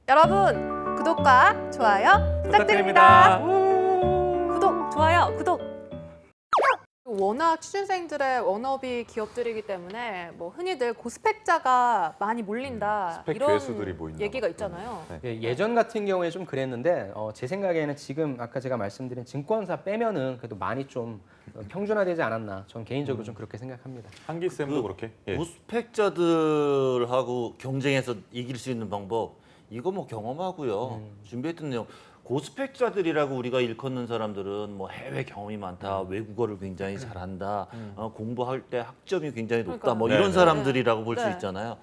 여러분 구독과 좋아요 부탁드립니다. 구독, 좋아요, 구독. 워낙 취준생들의 워너비 기업들이기 때문에 뭐 흔히들 고스펙자가 많이 몰린다 스펙 이런 괴수들이 모인다. 얘기가 있잖아요. 네. 예전 같은 경우에 좀 그랬는데 제 생각에는 지금 아까 제가 말씀드린 증권사 빼면은 그래도 많이 좀 평준화되지 않았나. 전 개인적으로 좀 그렇게 생각합니다. 한기 쌤도 그렇게. 예. 고스펙자들하고 경쟁해서 이길 수 있는 방법 이거 뭐 경험하고요. 준비했던 내용 고스펙자들이라고 우리가 일컫는 사람들은 뭐 해외 경험이 많다, 외국어를 굉장히 잘한다, 공부할 때 학점이 굉장히 높다, 그러니까요. 뭐 네, 이런 네. 사람들이라고 볼 수 네. 있잖아요.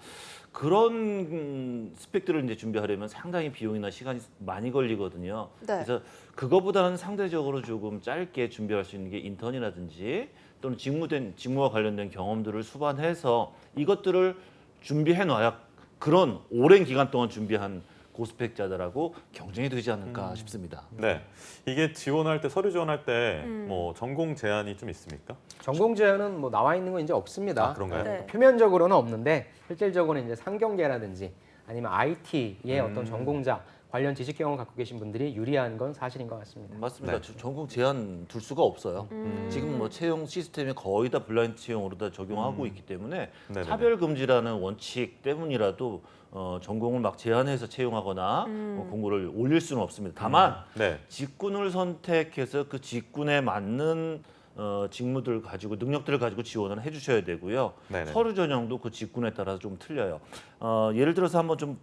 그런 스펙들을 이제 준비하려면 상당히 비용이나 시간이 많이 걸리거든요. 네. 그래서 그거보다는 상대적으로 조금 짧게 준비할 수 있는 게 인턴이라든지 또는 직무와 관련된 경험들을 수반해서 이것들을 준비해 놔야 그런 오랜 기간 동안 준비한 고스펙자들하고 경쟁이 되지 않을까 싶습니다. 네. 이게 지원할 때 서류 지원할 때 뭐 전공 제한이 좀 있습니까? 전공 제한은 뭐 나와 있는 건 이제 없습니다. 아, 그런가요? 네. 표면적으로는 없는데 실질적으로는 이제 상경계라든지 아니면 IT의 어떤 전공자 관련 지식 경험 갖고 계신 분들이 유리한 건 사실인 것 같습니다. 맞습니다. 네. 전공 제한 둘 수가 없어요. 지금 뭐 채용 시스템이 거의 다 블라인드 채용으로 다 적용하고 있기 때문에 네네네. 차별 금지라는 원칙 때문이라도 전공을 막 제한해서 채용하거나 공고를 올릴 수는 없습니다. 다만 네. 직군을 선택해서 그 직군에 맞는 직무들 가지고 능력들을 가지고 지원을 해주셔야 되고요. 네네. 서류 전형도 그 직군에 따라서 좀 틀려요. 예를 들어서 한번 좀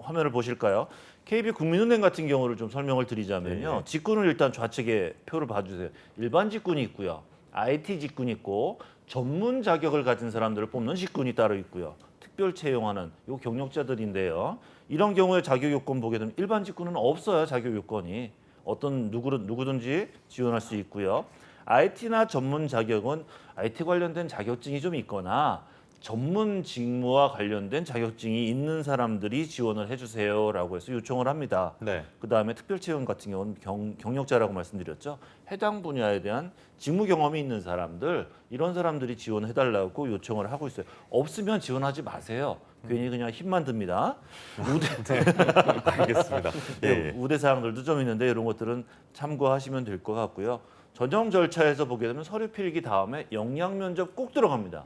화면을 보실까요? KB 국민은행 같은 경우를 좀 설명을 드리자면요. 예. 직군을 일단 좌측에 표를 봐주세요. 일반 직군이 있고요. IT 직군이 있고 전문 자격을 가진 사람들을 뽑는 직군이 따로 있고요. 특별 채용하는 요 경력자들인데요. 이런 경우에 자격 요건 보게 되면 일반 직군은 없어요. 자격 요건이. 어떤 누구든지 지원할 수 있고요. IT나 전문 자격은 IT 관련된 자격증이 좀 있거나 전문 직무와 관련된 자격증이 있는 사람들이 지원을 해주세요라고 해서 요청을 합니다. 네. 그다음에 특별 채용 같은 경우는 경력자라고 말씀드렸죠. 해당 분야에 대한 직무 경험이 있는 사람들 이런 사람들이 지원해달라고 요청을 하고 있어요. 없으면 지원하지 마세요. 괜히 그냥 힘만 듭니다. 알겠습니다. 예, 예. 우대 사항들도 좀 있는데 이런 것들은 참고하시면 될 것 같고요. 전형 절차에서 보게 되면 서류 필기 다음에 역량 면접 꼭 들어갑니다.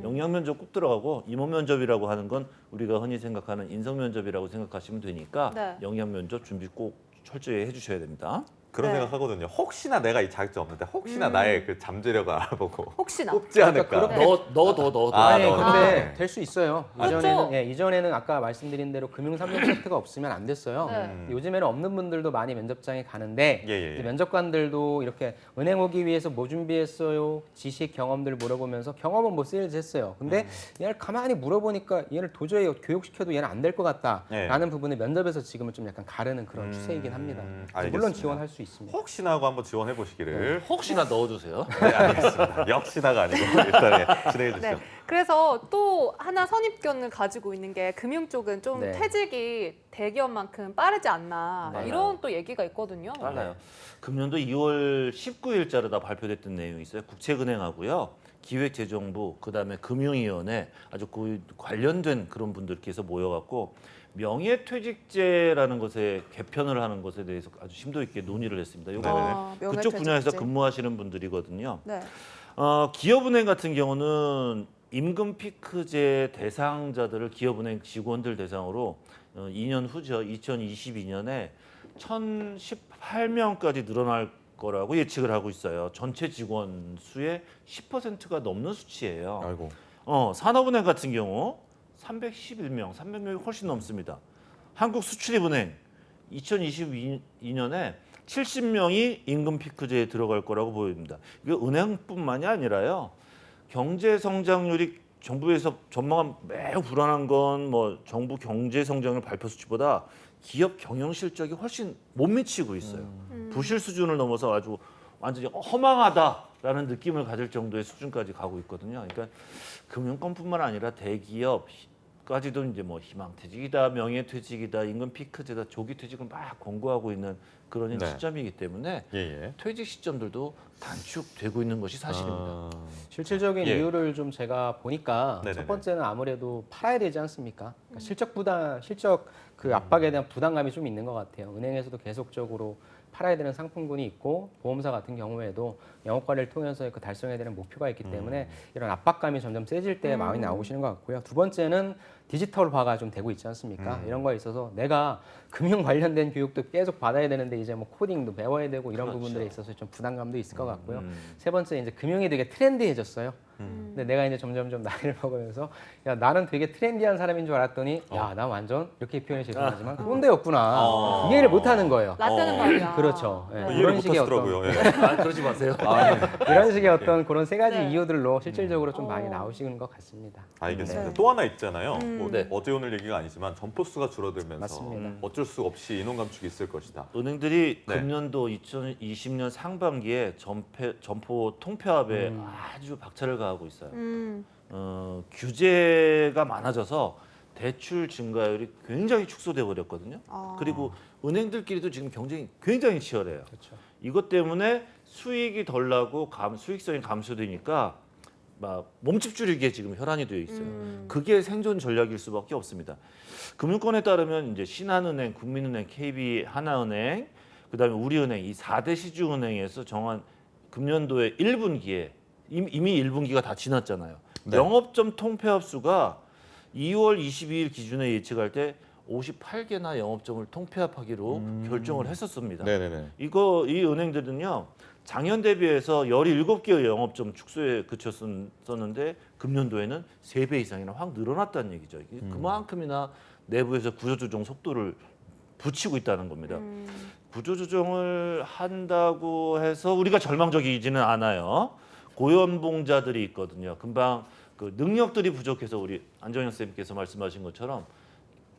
역량 면접 꼭 들어가고 임원 면접이라고 하는 건 우리가 흔히 생각하는 인성 면접이라고 생각하시면 되니까 네. 역량 면접 준비 꼭 철저히 해주셔야 됩니다. 그런 네. 생각하거든요. 혹시나 내가 이 자격증 없는데 혹시나 나의 그 잠재력을 알아보고 혹시나. 뽑지 않을까. 그러니까 너. 아, 아니 너. 근데 네. 될 수 있어요. 그렇죠. 이전에는 아까 말씀드린 대로 금융 3년 테스트가 없으면 안 됐어요. 네. 요즘에는 없는 분들도 많이 면접장에 가는데 예, 예, 예. 이제 면접관들도 이렇게 은행 오기 위해서 뭐 준비했어요? 지식 경험들 물어보면서 경험은 뭐 세일즈 했어요. 근데 얘를 가만히 물어보니까 얘를 도저히 교육시켜도 얘는 안 될 것 같다라는 부분을 면접에서 지금은 좀 약간 가르는 그런 추세이긴 합니다. 물론 알겠습니다. 지원할 수 있습니다. 혹시나 하고 한번 지원해 보시기를. 혹시나 넣어주세요. 네, 알겠습니다. 역시나가 아니고 일단 진행해 주시죠. 네. 그래서 또 하나 선입견을 가지고 있는 게 금융 쪽은 좀 네. 퇴직이 대기업만큼 빠르지 않나 네. 이런 또 얘기가 있거든요. 빨라요. 금년도 2월 19일자로 다 발표됐던 내용이 있어요. 국책은행하고요. 기획재정부, 그다음에 금융위원회 아주 그 관련된 그런 분들께서 모여갖고 명예퇴직제라는 것에 개편을 하는 것에 대해서 아주 심도 있게 논의를 했습니다. 이거 네네. 그쪽 분야에서 명예퇴직제. 근무하시는 분들이거든요. 네. 기업은행 같은 경우는 임금 피크제 대상자들을 기업은행 직원들 대상으로 2년 후죠. 2022년에 1,018명까지 늘어날 거라고 예측을 하고 있어요. 전체 직원 수의 10%가 넘는 수치예요. 아이고. 산업은행 같은 경우 311명, 300명이 훨씬 넘습니다. 한국수출입은행 2022년에 70명이 임금 피크제에 들어갈 거라고 보입니다. 이게 은행뿐만이 아니라요. 경제 성장률이 정부에서 전망한 매우 불안한 건 뭐 정부 경제 성장률 발표 수치보다 기업 경영 실적이 훨씬 못 미치고 있어요. 부실 수준을 넘어서 아주 완전히 허망하다라는 느낌을 가질 정도의 수준까지 가고 있거든요. 그러니까 금융권뿐만 아니라 대기업까지도 이제 뭐 희망퇴직이다, 명예퇴직이다, 임금 피크제다, 조기퇴직을 막 권고하고 있는 그런 네. 시점이기 때문에 예, 예. 퇴직 시점들도 단축되고 있는 것이 사실입니다. 실질적인 예. 이유를 좀 제가 보니까 네네네. 첫 번째는 아무래도 팔아야 되지 않습니까? 그러니까 실적 그 압박에 대한 부담감이 좀 있는 것 같아요. 은행에서도 계속적으로 팔아야 되는 상품군이 있고 보험사 같은 경우에도 영업 관리를 통해서 그 달성해야 되는 목표가 있기 때문에 이런 압박감이 점점 세질 때 마음이 나오시는 것 같고요. 두 번째는 디지털화가 좀 되고 있지 않습니까? 이런 거에 있어서 내가 금융 관련된 교육도 계속 받아야 되는데 이제 뭐 코딩도 배워야 되고 이런 그렇죠. 부분들에 있어서 좀 부담감도 있을 것 같고요. 세 번째 이제 금융이 되게 트렌디해졌어요. 근데 내가 이제 점점점 나이를 먹으면서 야 나는 되게 트렌디한 사람인 줄 알았더니 야 나 완전 이렇게 표현이 죄송하지만 꼰대였구나. 이해를 못하는 거예요. 라떼는 말이야. 그렇죠. 예, 이해를 이런 식의 어떤 못하시더라고요. 예. 그러지 마세요. 이런 식의 어떤 그런 세 가지 네. 이유들로 실질적으로 좀 많이 나오시는 것 같습니다. 알겠습니다. 네. 또 하나 있잖아요. 뭐 네. 어제 오늘 얘기가 아니지만 점포 수가 줄어들면서 맞습니다. 어쩔 수 없이 인원 감축이 있을 것이다. 은행들이 네. 금년도 2020년 상반기에 점포 통폐합에 아주 박차를 가하고 있어요. 규제가 많아져서 대출 증가율이 굉장히 축소돼 버렸거든요. 그리고 은행들끼리도 지금 경쟁이 굉장히 치열해요. 그렇죠. 이것 때문에 수익이 덜 나고 수익성이 감소되니까 막 몸집 줄이기에 지금 혈안이 되어 있어요. 그게 생존 전략일 수밖에 없습니다. 금융권에 따르면 이제 신한은행, 국민은행, KB, 하나은행, 그다음에 우리은행 이 4대 시중은행에서 정한 금년도의 1분기에 이미 1분기가 다 지났잖아요. 네. 영업점 통폐합 수가 2월 22일 기준에 예측할 때 58개나 영업점을 통폐합하기로 결정을 했었습니다. 네네네. 이 은행들은요 작년 대비해서 17개의 영업점 축소에 그쳤었는데 금년도에는 3배 이상이나 확 늘어났다는 얘기죠. 그만큼이나 내부에서 구조조정 속도를 붙이고 있다는 겁니다. 구조조정을 한다고 해서 우리가 절망적이지는 않아요. 고연봉자들이 있거든요. 금방 그 능력들이 부족해서 우리 안정현 쌤께서 말씀하신 것처럼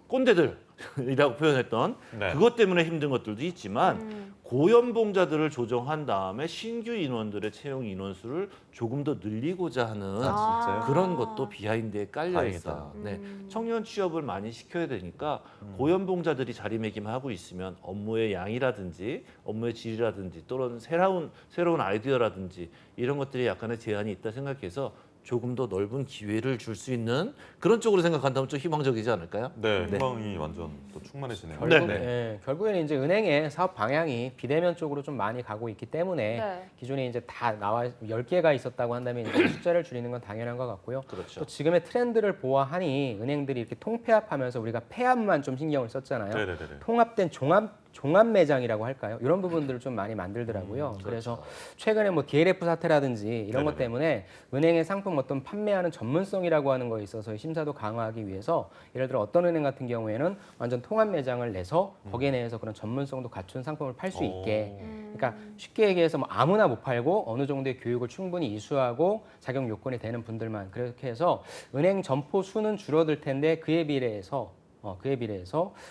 꼰대들이라고 표현했던 네. 그것 때문에 힘든 것들도 있지만 고연봉자들을 조정한 다음에 신규 인원들의 채용 인원수를 조금 더 늘리고자 하는 진짜요? 그런 것도 비하인드에 깔려 다행이다. 있어요. 네, 청년 취업을 많이 시켜야 되니까 고연봉자들이 자리매김하고 있으면 업무의 양이라든지 업무의 질이라든지 또는 새로운 아이디어라든지 이런 것들이 약간의 제한이 있다 생각해서 조금 더 넓은 기회를 줄 수 있는 그런 쪽으로 생각한다면 좀 희망적이지 않을까요? 네, 희망이 완전 또 충만해지네요. 네. 결국에는 이제 은행의 사업 방향이 비대면 쪽으로 좀 많이 가고 있기 때문에 네. 기존에 이제 다 나와 10개가 있었다고 한다면 이제 숫자를 줄이는 건 당연한 것 같고요. 그렇죠. 또 지금의 트렌드를 보아하니 은행들이 이렇게 통폐합하면서 우리가 폐합만 좀 신경을 썼잖아요. 네네네. 통합된 종합 매장이라고 할까요? 이런 부분들을 좀 많이 만들더라고요. 그래서 최근에 뭐 DLF 사태라든지 이런 것 네네네. 때문에 은행의 상품 어떤 판매하는 전문성이라고 하는 거에 있어서 심사도 강화하기 위해서 예를 들어 어떤 은행 같은 경우에는 완전 통합 매장을 내서 거기에 내에서 그런 전문성도 갖춘 상품을 팔 수 있게 그러니까 쉽게 얘기해서 뭐 아무나 못 팔고 어느 정도의 교육을 충분히 이수하고 자격 요건이 되는 분들만 그렇게 해서 은행 점포 수는 줄어들 텐데 그에 비례해서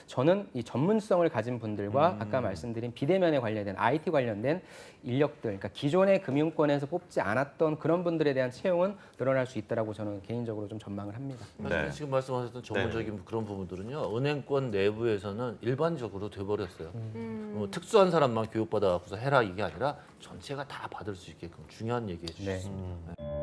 저는 이 전문성을 가진 분들과 아까 말씀드린 비대면에 관련된 IT 관련된 인력들, 그러니까 기존의 금융권에서 뽑지 않았던 그런 분들에 대한 채용은 늘어날 수 있다라고 저는 개인적으로 좀 전망을 합니다. 사실 네. 지금 말씀하셨던 전문적인 그런 부분들은요 은행권 내부에서는 일반적으로 돼버렸어요. 특수한 사람만 교육받아서 해라 이게 아니라 전체가 다 받을 수 있게끔 중요한 얘기 해주셨습니다. 네.